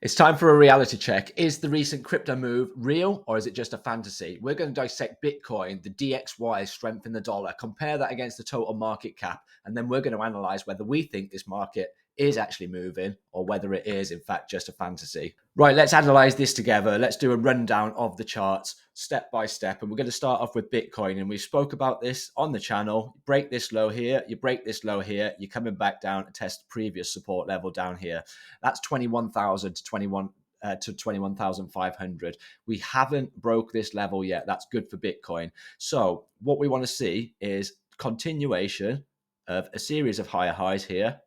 It's time for a reality check. Is the recent crypto move real or is it just a fantasy? We're going to dissect Bitcoin, the DXY strength in the dollar, compare that against the total market cap, and then we're going to analyze whether we think this market is actually moving or whether it is, in fact, just a fantasy. Right, let's analyze this together. Let's do a rundown of the charts step by step. And we're going to start off with Bitcoin. And we spoke about this on the channel. You break this low here, you break this low here, you're coming back down to test previous support level down here. That's 21,000 to 21,500. We haven't broke this level yet. That's good for Bitcoin. So what we want to see is continuation of a series of higher highs here,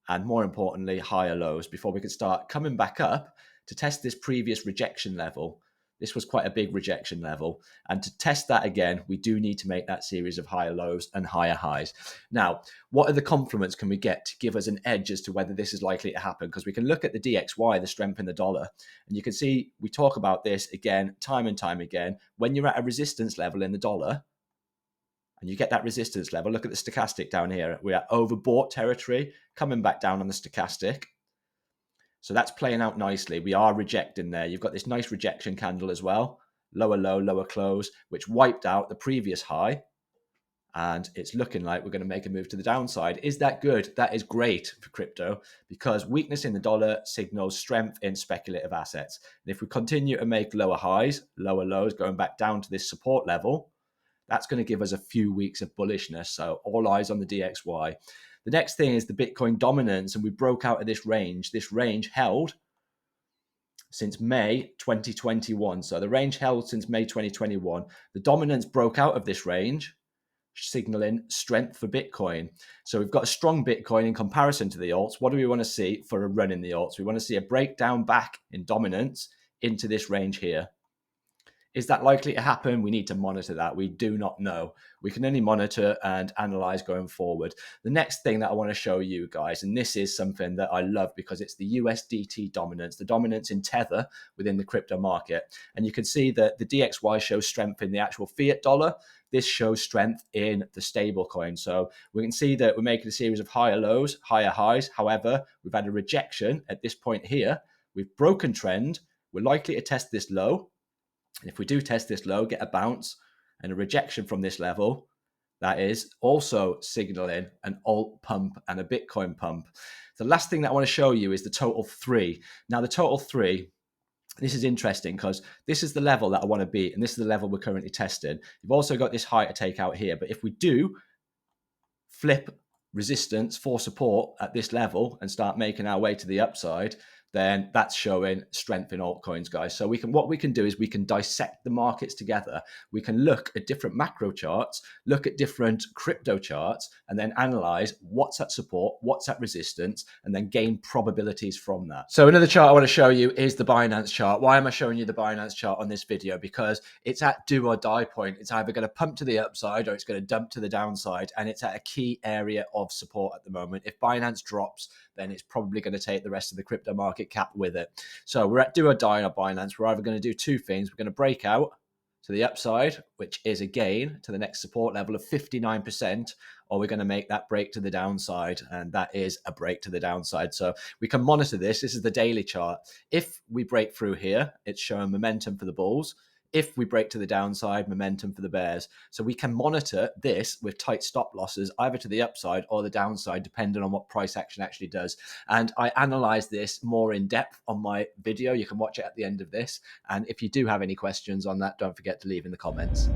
and more importantly, higher lows before we can start coming back up to test this previous rejection level. This was quite a big rejection level. And to test that again, we do need to make that series of higher lows and higher highs. Now, what are the complements can we get to give us an edge as to whether this is likely to happen? Because we can look at the DXY, the strength in the dollar, and you can see we talk about this again, time and time again. When you're at a resistance level in the dollar, and you get that resistance level, look at the stochastic down here. We're at overbought territory, coming back down on the stochastic. So that's playing out nicely. We are rejecting there. You've got this nice rejection candle as well. Lower low, lower close, which wiped out the previous high. And it's looking like we're going to make a move to the downside. Is that good? That is great for crypto because weakness in the dollar signals strength in speculative assets. And if we continue to make lower highs, lower lows, going back down to this support level, that's going to give us a few weeks of bullishness. So all eyes on the DXY. The next thing is the Bitcoin dominance, and we broke out of this range. This range held since May 2021. So the range held since May 2021. The dominance broke out of this range, signaling strength for Bitcoin. So we've got a strong Bitcoin in comparison to the alts. What do we want to see for a run in the alts? We want to see a breakdown back in dominance into this range here. Is that likely to happen? We need to monitor that. We do not know. We can only monitor and analyze going forward. The next thing that I want to show you guys, and this is something that I love because it's the USDT dominance, the dominance in Tether within the crypto market. And you can see that the DXY shows strength in the actual fiat dollar. This shows strength in the stable coin. So we can see that we're making a series of higher lows, higher highs. However, we've had a rejection at this point here. We've broken trend. We're likely to test this low. And if we do test this low, get a bounce and a rejection from this level, that is also signaling an alt pump and a Bitcoin pump. The last thing that I want to show you is the total 3. Now, the total 3, this is interesting because this is the level that I want to beat, and this is the level we're currently testing. You've also got this high to take out here. But if we do flip resistance for support at this level and start making our way to the upside, then that's showing strength in altcoins, guys. So what we can do is we can dissect the markets together. We can look at different macro charts, look at different crypto charts, and then analyze what's at support, what's at resistance, and then gain probabilities from that. So another chart I want to show you is the Binance chart. Why am I showing you the Binance chart on this video? Because it's at do or die point. It's either going to pump to the upside or it's going to dump to the downside, and it's at a key area of support at the moment. If Binance drops, then it's probably going to take the rest of the crypto market cap with it. So we're at do or die on Binance. We're either going to do two things. We're going to break out to the upside, which is again to the next support level of 59%, or we're going to make that break to the downside, and that is a break to the downside. So we can monitor this. This is the daily chart. If we break through here, it's showing momentum for the bulls. If we break to the downside, momentum for the bears. So we can monitor this with tight stop losses, either to the upside or the downside, depending on what price action actually does. And I analyze this more in depth on my video. You can watch it at the end of this. And if you do have any questions on that, don't forget to leave in the comments.